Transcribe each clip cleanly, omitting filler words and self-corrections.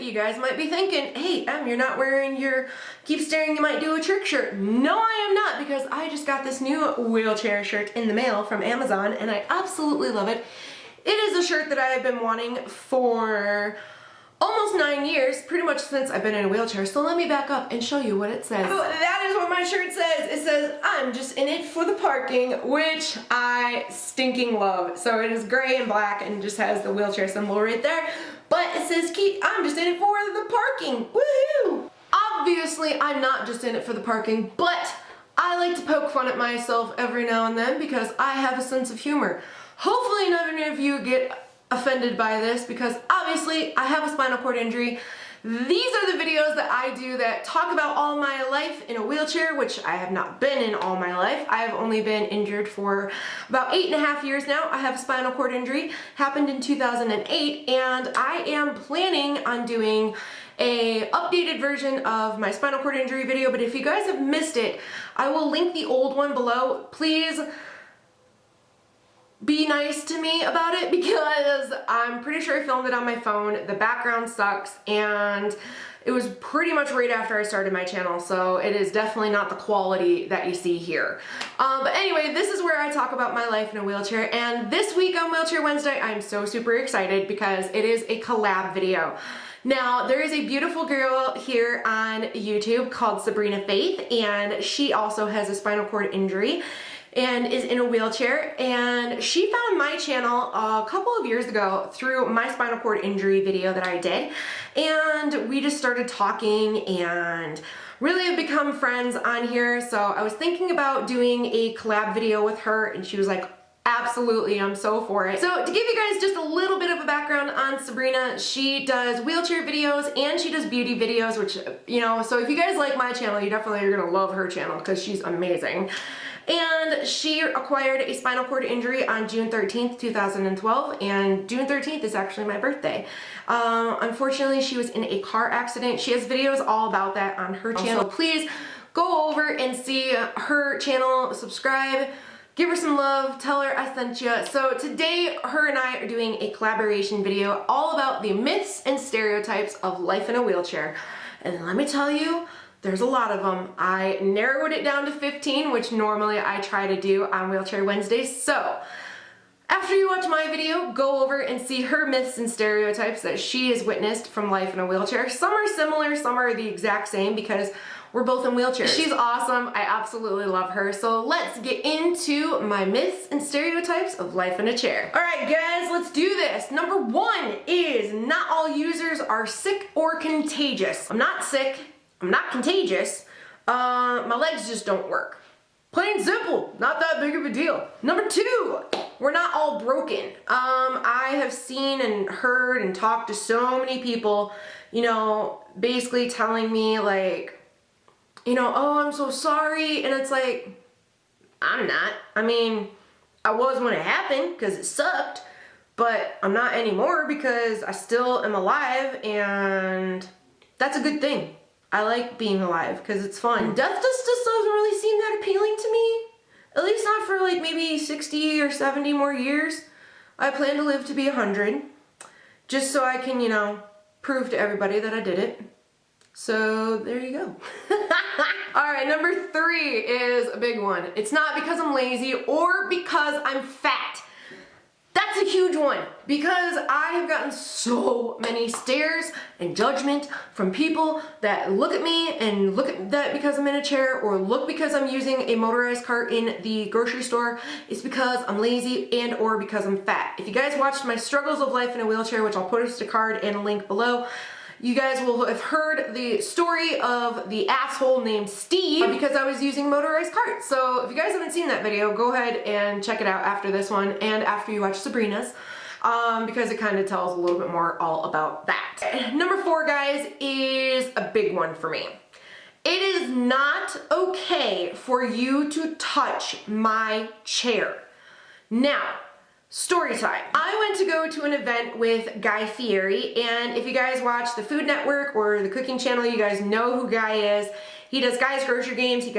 you guys might be thinking, hey, Em, you're not wearing your keep staring you might do a trick shirt. No, I am not, because I just got this new wheelchair shirt in the mail from Amazon and I absolutely love it. It is a shirt that I have been wanting for almost 9 years, pretty much since I've been in a wheelchair. So let me back up and show you what it says. So that is what my shirt says. It says, I'm just in it for the parking, which I stinking love. So it is gray and black and just has the wheelchair symbol right there. But it says, I'm just in it for the parking. Woohoo! Obviously, I'm not just in it for the parking, but I like to poke fun at myself every now and then because I have a sense of humor. Hopefully none of you get offended by this, because obviously I have a spinal cord injury. These are the videos that I do that talk about all my life in a wheelchair, which I have not been in all my life. I have only been injured for about 8.5 years now. I have a spinal cord injury, happened in 2008, and I am planning on doing a updated version of my spinal cord injury video, but if you guys have missed it, I will link the old one below. Please be nice to me about it, because I'm pretty sure I filmed it on my phone. The background sucks, and it was pretty much right after I started my channel, so it is definitely not the quality that you see here. But anyway, this is where I talk about my life in a wheelchair, and this week on Wheelchair Wednesday, I'm so super excited because it is a collab video. Now, there is a beautiful girl here on YouTube called Sabrina Faith, and she also has a spinal cord injury and is in a wheelchair, and she found my channel a couple of years ago through my spinal cord injury video that I did, and we just started talking and really have become friends on here. So I was thinking about doing a collab video with her, and she was like, absolutely, I'm so for it. So to give you guys just a little bit of a background on Sabrina, she does wheelchair videos and she does beauty videos, which, you know, so if you guys like my channel, you definitely are gonna love her channel because she's amazing. And she acquired a spinal cord injury on June 13th, 2012, and June 13th is actually my birthday. Unfortunately, she was in a car accident. She has videos all about that on her channel. So please go over and see her channel, subscribe, give her some love, tell her I sent you. So today, her and I are doing a collaboration video all about the myths and stereotypes of life in a wheelchair. And let me tell you, there's a lot of them. I narrowed it down to 15, which normally I try to do on Wheelchair Wednesdays. So after you watch my video, go over and see her myths and stereotypes that she has witnessed from life in a wheelchair. Some are similar, some are the exact same, because we're both in wheelchairs. She's awesome. I absolutely love her. So let's get into my myths and stereotypes of life in a chair. All right, guys, let's do this. Number 1 is not all users are sick or contagious. I'm not sick. I'm not contagious. My legs just don't work. Plain and simple. Not that big of a deal. Number 2, we're not all broken. I have seen and heard and talked to so many people, you know, basically telling me like, you know, oh, I'm so sorry. And it's like, I'm not. I mean, I was when it happened because it sucked, but I'm not anymore because I still am alive, and that's a good thing. I like being alive because it's fun. Death just doesn't really seem that appealing to me. At least not for like maybe 60 or 70 more years. I plan to live to be 100. Just so I can, you know, prove to everybody that I did it. So there you go. Alright, number 3 is a big one. It's not because I'm lazy or because I'm fat. That's a huge one, because I have gotten so many stares and judgment from people that look at me and look at that because I'm in a chair, or look because I'm using a motorized cart in the grocery store. It's because I'm lazy and or because I'm fat. If you guys watched my struggles of life in a wheelchair, which I'll post a card and a link below, you guys will have heard the story of the asshole named Steve because I was using motorized carts. So if you guys haven't seen that video, go ahead and check it out after this one and after you watch Sabrina's, because it kind of tells a little bit more all about that. Number 4, guys, is a big one for me. It is not okay for you to touch my chair. Now, story time. I went to go to an event with Fieri, and if you guys watch the Food Network or the cooking channel, you guys know who Guy is. He does Guy's Grocery Games, he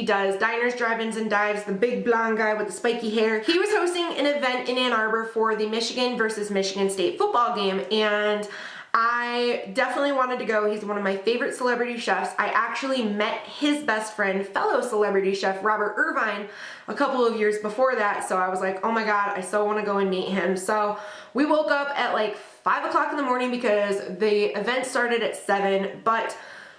does Diners, Drive-Ins, and Dives, the big blonde guy with the spiky hair. He was hosting an event in Ann Arbor for the Michigan versus Michigan State football game, and I definitely wanted to go. He's one of my favorite celebrity chefs. I actually met his best friend, fellow celebrity chef Robert Irvine, a couple of years before that. So I was like, oh my God, I so want to go and meet him. So we woke up at like 5 o'clock in the morning because the event started at 7, but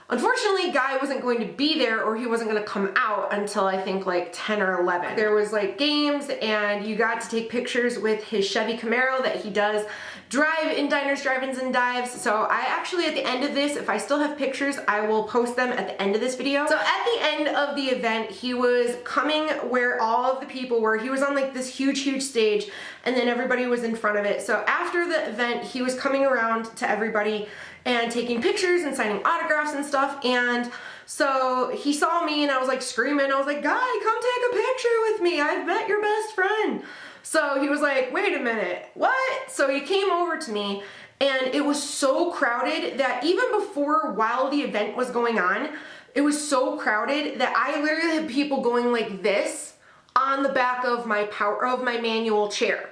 unfortunately, Guy wasn't going to be there, or he wasn't going to come out until I think like 10 or 11. There was like games, and you got to take pictures with his Chevy Camaro that he does drive in diners, drive-ins, and dives. So I actually, at the end of this, if I still have pictures, I will post them at the end of this video. So at the end of the event, he was coming where all of the people were. He was on like this huge stage, and then everybody was in front of it. So after the event, he was coming around to everybody and taking pictures and signing autographs and stuff. And so he saw me, and I was like screaming. I was like, Guy, come take a picture with me. I've met your best friend. So he was like, wait a minute, what? So he came over to me, and it was so crowded that even before, while the event was going on, it was so crowded that I literally had people going like this on the back of my manual chair.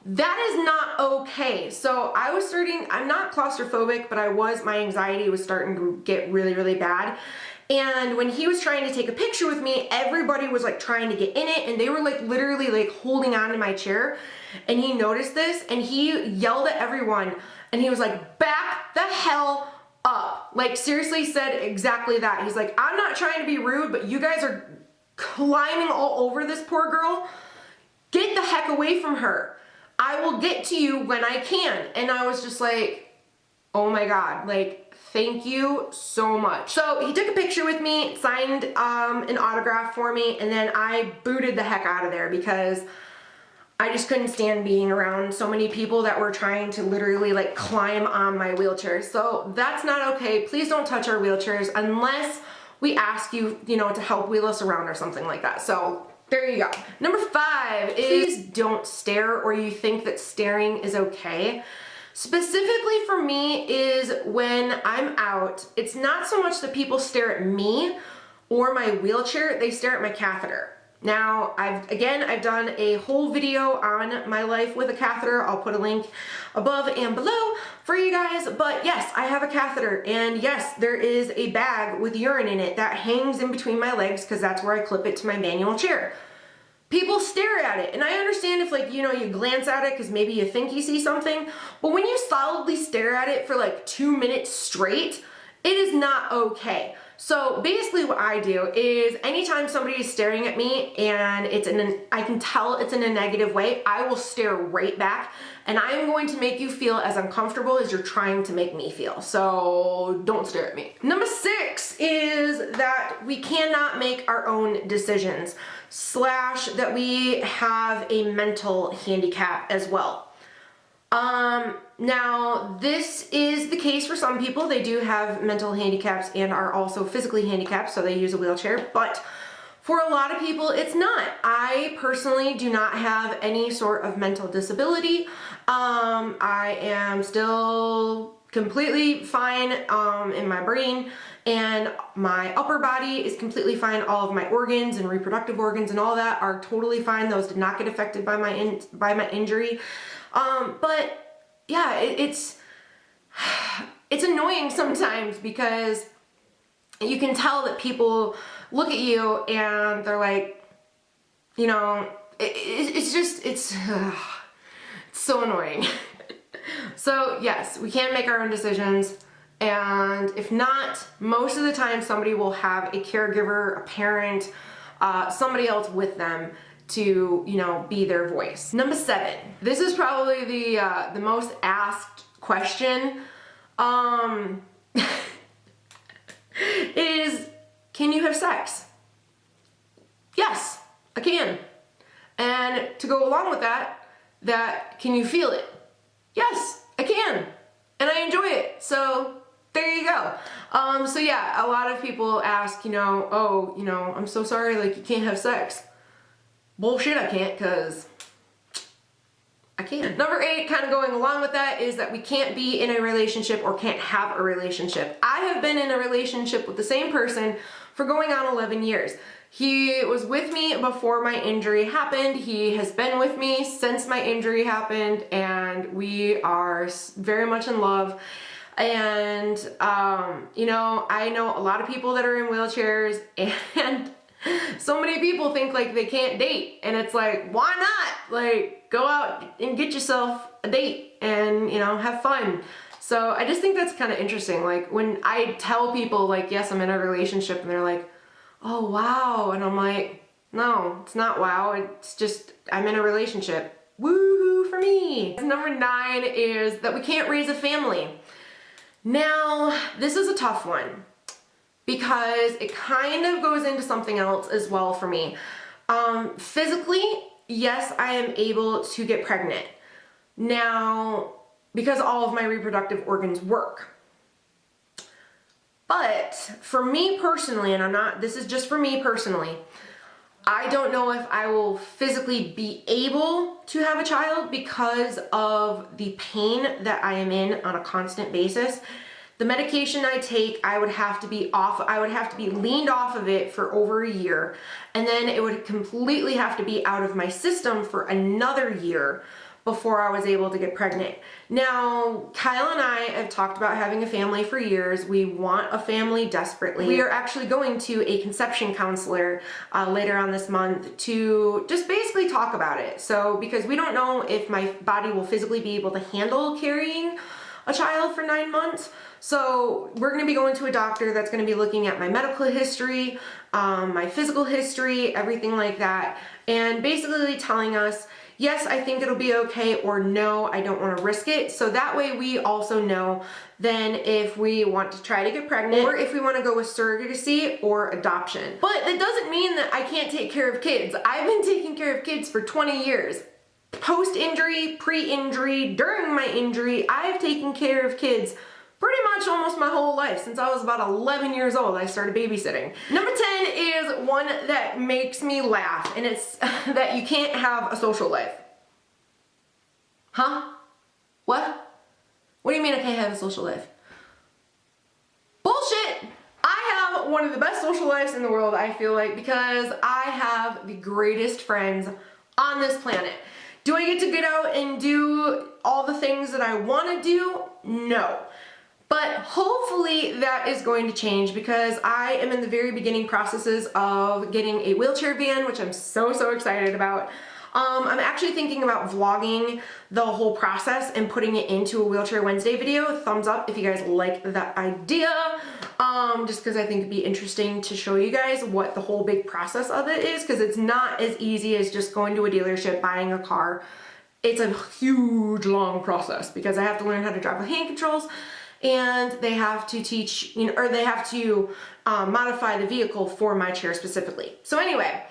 That is not okay. So I was I'm not claustrophobic, but my anxiety was starting to get really bad. And when he was trying to take a picture with me, everybody was like trying to get in it, and they were like literally like holding on to my chair. And he noticed this, and he yelled at everyone, and he was like, back the hell up. Like seriously said exactly that. He's like, I'm not trying to be rude, but you guys are climbing all over this poor girl. Get the heck away from her. I will get to you when I can. And I was just like, oh my God, like, thank you so much. So he took a picture with me, signed an autograph for me, and then I booted the heck out of there because I just couldn't stand being around so many people that were trying to literally like climb on my wheelchair. So that's not okay. Please don't touch our wheelchairs unless we ask you, to help wheel us around or something like that. So there you go. Number 5 is please don't stare, or you think that staring is okay. Specifically for me is when I'm out, it's not so much that people stare at me or my wheelchair, they stare at my catheter. Now, I've done a whole video on my life with a catheter. I'll put a link above and below for you guys, but yes, I have a catheter, and yes, there is a bag with urine in it that hangs in between my legs because that's where I clip it to my manual chair. People stare at it, and I understand if like, you glance at it because maybe you think you see something, but when you solidly stare at it for like 2 minutes straight, it is not okay. So basically what I do is anytime somebody is staring at me and I can tell it's in a negative way, I will stare right back, and I am going to make you feel as uncomfortable as you're trying to make me feel. So don't stare at me. Number 6 is that we cannot make our own decisions, / that we have a mental handicap as well. Now this is the case for some people. They do have mental handicaps and are also physically handicapped, so they use a wheelchair, but for a lot of people it's not. I personally do not have any sort of mental disability. I am still completely fine in my brain, and my upper body is completely fine. All of my organs and reproductive organs and all that are totally fine. Those did not get affected by my injury. But yeah, it's annoying sometimes because you can tell that people look at you and they're like, it's so annoying. So yes, we can make our own decisions, and if not, most of the time somebody will have a caregiver, a parent, somebody else with them to, be their voice. Number 7. This is probably the most asked question. Is, can you have sex? Yes, I can. And to go along with that, can you feel it? Yes, I can. And I enjoy it. So there you go. So yeah, a lot of people ask, oh, I'm so sorry, like you can't have sex. Bullshit, I can't, because I can. Number 8, kind of going along with that, is that we can't be in a relationship or can't have a relationship. I have been in a relationship with the same person for going on 11 years. He was with me before my injury happened. He has been with me since my injury happened, and we are very much in love. And, you know, I know a lot of people that are in wheelchairs, and so many people think like they can't date, and it's like, why not? Like, go out and get yourself a date and, you know, have fun. So I just think that's kind of interesting. Like when I tell people like, yes, I'm in a relationship, and they're like, oh, wow. And I'm like, no, it's not wow. It's just, I'm in a relationship. Woohoo for me. Number 9 is that we can't raise a family. Now, this is a tough one because it kind of goes into something else as well for me. Physically, yes, I am able to get pregnant. Now, because all of my reproductive organs work. But for me personally, and this is just for me personally, I don't know if I will physically be able to have a child because of the pain that I am in on a constant basis. The medication I take, I would have to be leaned off of it for over a year, and then it would completely have to be out of my system for another year before I was able to get pregnant. Now, Kyle and I have talked about having a family for years. We want a family desperately. We are actually going to a conception counselor later on this month to just basically talk about it. So, because we don't know if my body will physically be able to handle carrying a child for 9 months. So we're gonna be going to a doctor that's gonna be looking at my medical history, my physical history, everything like that, and basically telling us, yes, I think it'll be okay, or no, I don't want to risk it. So that way we also know then if we want to try to get pregnant or if we want to go with surrogacy or adoption. But that doesn't mean that I can't take care of kids. I've been taking care of kids for 20 years. Post-injury, pre-injury, during my injury, I've taken care of kids pretty much almost my whole life. Since I was about 11 years old, I started babysitting. Number 10 is one that makes me laugh, and it's that you can't have a social life. Huh? What? What do you mean I can't have a social life? Bullshit! I have one of the best social lives in the world, I feel like, because I have the greatest friends on this planet. Do I get to get out and do all the things that I want to do? No. But hopefully that is going to change because I am in the very beginning processes of getting a wheelchair van, which I'm so excited about. I'm actually thinking about vlogging the whole process and putting it into a Wheelchair Wednesday video. Thumbs up if you guys like that idea. Just because I think it'd be interesting to show you guys what the whole big process of it is, because it's not as easy as just going to a dealership, buying a car. It's a huge, long process because I have to learn how to drive with hand controls, and they have to teach, you know, or they have to modify the vehicle for my chair specifically. So anyway,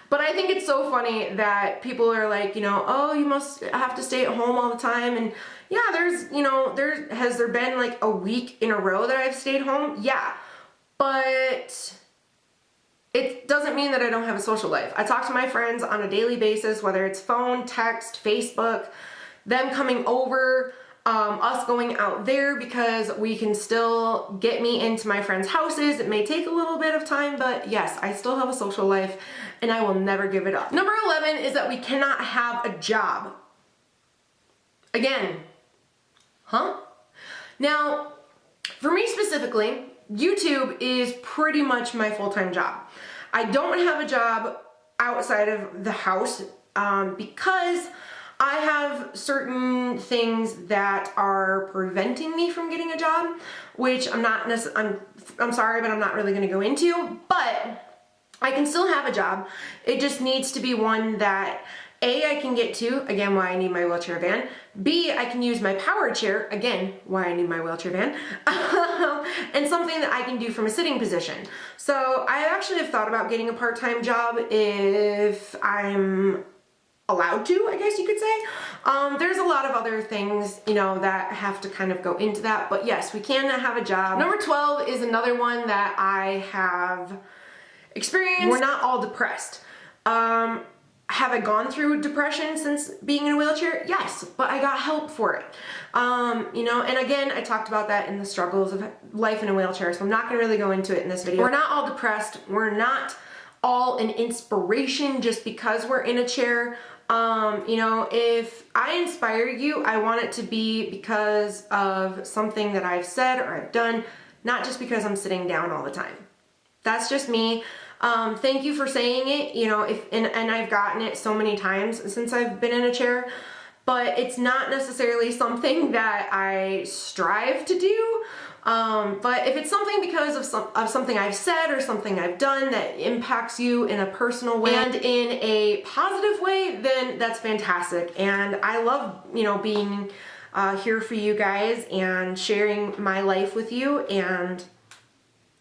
but I think it's so funny that people are like, you know, oh, you must have to stay at home all the time. And yeah, there's, you know, has there been like a week in a row that I've stayed home? Yeah, but it doesn't mean that I don't have a social life. I talk to my friends on a daily basis, whether it's phone, text, Facebook, them coming over, us going out there, because we can still get me into my friends' houses. It may take a little bit of time, but yes, I still have a social life and I will never give it up. Number 11 is that we cannot have a job. Again, huh? Now, for me specifically, YouTube is pretty much my full-time job. I don't have a job outside of the house because I have certain things that are preventing me from getting a job, which I'm sorry, but I'm not really going to go into, but I can still have a job. It just needs to be one that A, I can get to, again, why I need my wheelchair van. B, I can use my power chair, again, why I need my wheelchair van. And something that I can do from a sitting position. So I actually have thought about getting a part-time job if I'm allowed to, I guess you could say. There's a lot of other things, you know, that have to kind of go into that, but yes, we can have a job. Number 12 is another one that I have experienced. We're not all depressed. Have I gone through depression since being in a wheelchair? Yes, but I got help for it. You know, and again, I talked about that in the struggles of life in a wheelchair, so I'm not gonna really go into it in this video. We're not all depressed. We're not all an inspiration just because we're in a chair. You know, if I inspire you, I want it to be because of something that I've said or I've done, not just because I'm sitting down all the time. That's just me. Thank you for saying it, you know, and I've gotten it so many times since I've been in a chair, but it's not necessarily something that I strive to do. But if it's something because of something I've said or something I've done that impacts you in a personal way and in a positive way, then that's fantastic. And I love, you know, being here for you guys and sharing my life with you, and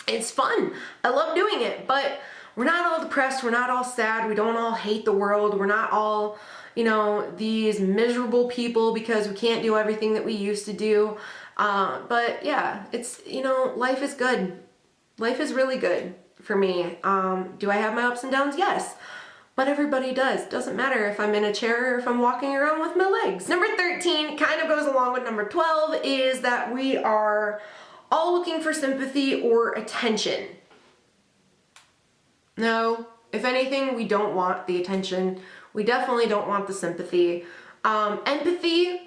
it's fun. I love doing it, but we're not all depressed. We're not all sad. We don't all hate the world. We're not all, you know, these miserable people because we can't do everything that we used to do. But yeah, it's, you know, life is good. Life is really good for me. Do I have my ups and downs? Yes. But everybody does. Doesn't matter if I'm in a chair or if I'm walking around with my legs. Number 13 kind of goes along with number 12, is that we are all looking for sympathy or attention. No, if anything, we don't want the attention. We definitely don't want the sympathy. Empathy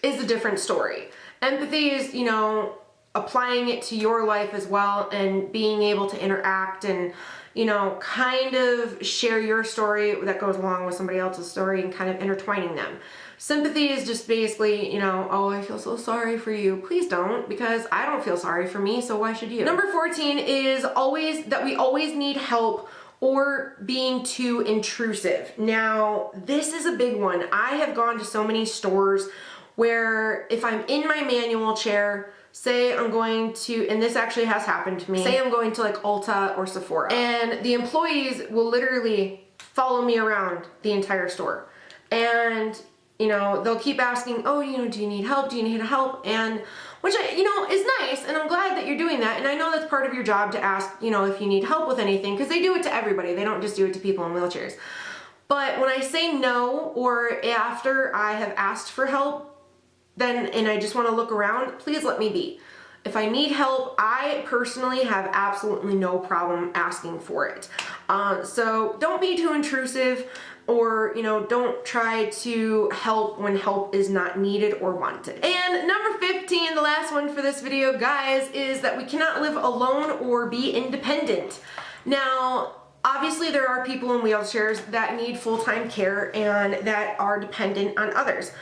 is a different story. Empathy is, you know, applying it to your life as well and being able to interact and, you know, kind of share your story that goes along with somebody else's story and kind of intertwining them. Sympathy is just basically, you know, oh, I feel so sorry for you. Please don't, because I don't feel sorry for me, so why should you? Number 14 is always that we always need help or being too intrusive. Now, this is a big one. I have gone to so many stores where if I'm in my manual chair, say I'm going to, and this actually has happened to me, say I'm going to like Ulta or Sephora, and the employees will literally follow me around the entire store. And, you know, they'll keep asking, oh, you know, do you need help? Do you need help? And which, you know, is nice, and I'm glad that you're doing that. And I know that's part of your job to ask, you know, if you need help with anything, because they do it to everybody. They don't just do it to people in wheelchairs. But when I say no, or after I have asked for help, then, and I just want to look around, please let me be. If I need help, I personally have absolutely no problem asking for it. So don't be too intrusive, or, you know, don't try to help when help is not needed or wanted. And number 15, the last one for this video, guys, is that we cannot live alone or be independent. Now, obviously there are people in wheelchairs that need full-time care and that are dependent on others.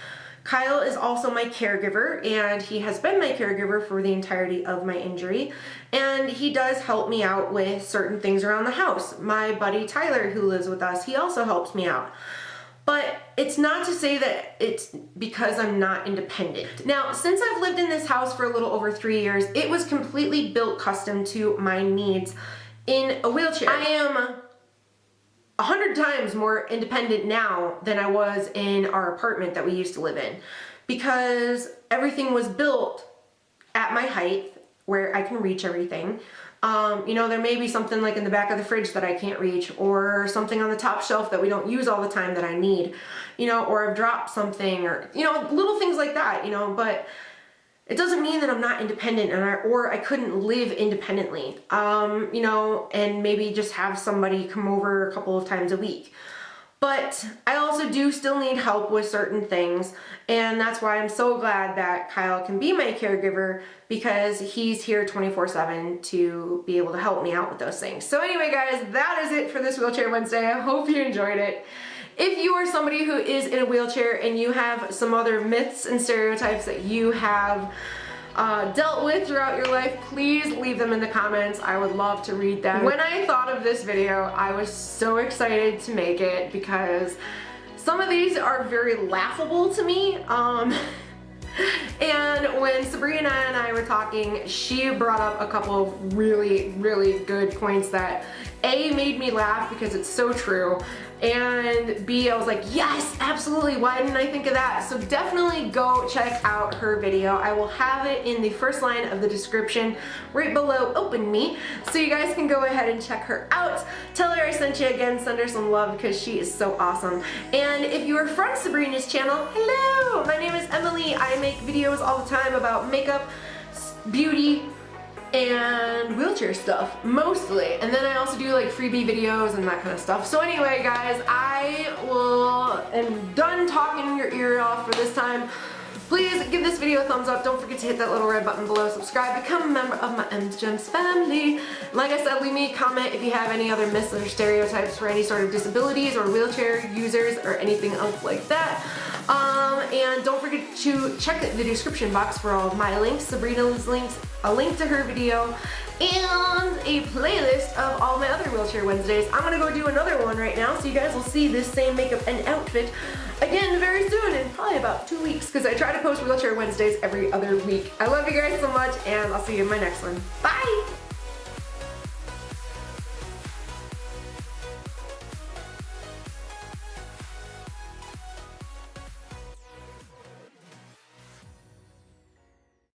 Kyle is also my caregiver, and he has been my caregiver for the entirety of my injury, and he does help me out with certain things around the house. My buddy Tyler, who lives with us, he also helps me out. But it's not to say that it's because I'm not independent. Now, since I've lived in this house for a little over 3 years, it was completely built custom to my needs in a wheelchair. I am 100 times more independent now than I was in our apartment that we used to live in, because everything was built at my height where I can reach everything. You know, there may be something like in the back of the fridge that I can't reach, or something on the top shelf that we don't use all the time that I need, you know, or I've dropped something, or, you know, little things like that, you know, but it doesn't mean that I'm not independent or I couldn't live independently, you know, and maybe just have somebody come over a couple of times a week. But I also do still need help with certain things, and that's why I'm so glad that Kyle can be my caregiver, because he's here 24/7 to be able to help me out with those things. So anyway, guys, that is it for this Wheelchair Wednesday. I hope you enjoyed it. If you are somebody who is in a wheelchair and you have some other myths and stereotypes that you have dealt with throughout your life, please leave them in the comments. I would love to read them. When I thought of this video, I was so excited to make it because some of these are very laughable to me. And when Sabrina and I were talking, she brought up a couple of really, really good points that A, made me laugh because it's so true, and B, I was like, yes, absolutely, why didn't I think of that? So definitely go check out her video. I will have it in the first line of the description right below Open Me, so you guys can go ahead and check her out. Tell her I sent you again, send her some love because she is so awesome. And if you are from Sabrina's channel, hello, my name is Emily. I make videos all the time about makeup, beauty, and wheelchair stuff, mostly. And then I also do like freebie videos and that kind of stuff. So anyway, guys, I am done talking your ear off for this time. Please give this video a thumbs up. Don't forget to hit that little red button below, subscribe, become a member of my Gems family. Like I said, leave me a comment if you have any other myths or stereotypes for any sort of disabilities or wheelchair users or anything else like that. And don't forget to check the description box for all of my links, Sabrina's links, a link to her video, and a playlist of all my other Wheelchair Wednesdays. I'm gonna go do another one right now, so you guys will see this same makeup and outfit again very soon, in probably about 2 weeks, because I try to post Wheelchair Wednesdays every other week. I love you guys so much, and I'll see you in my next one. Bye!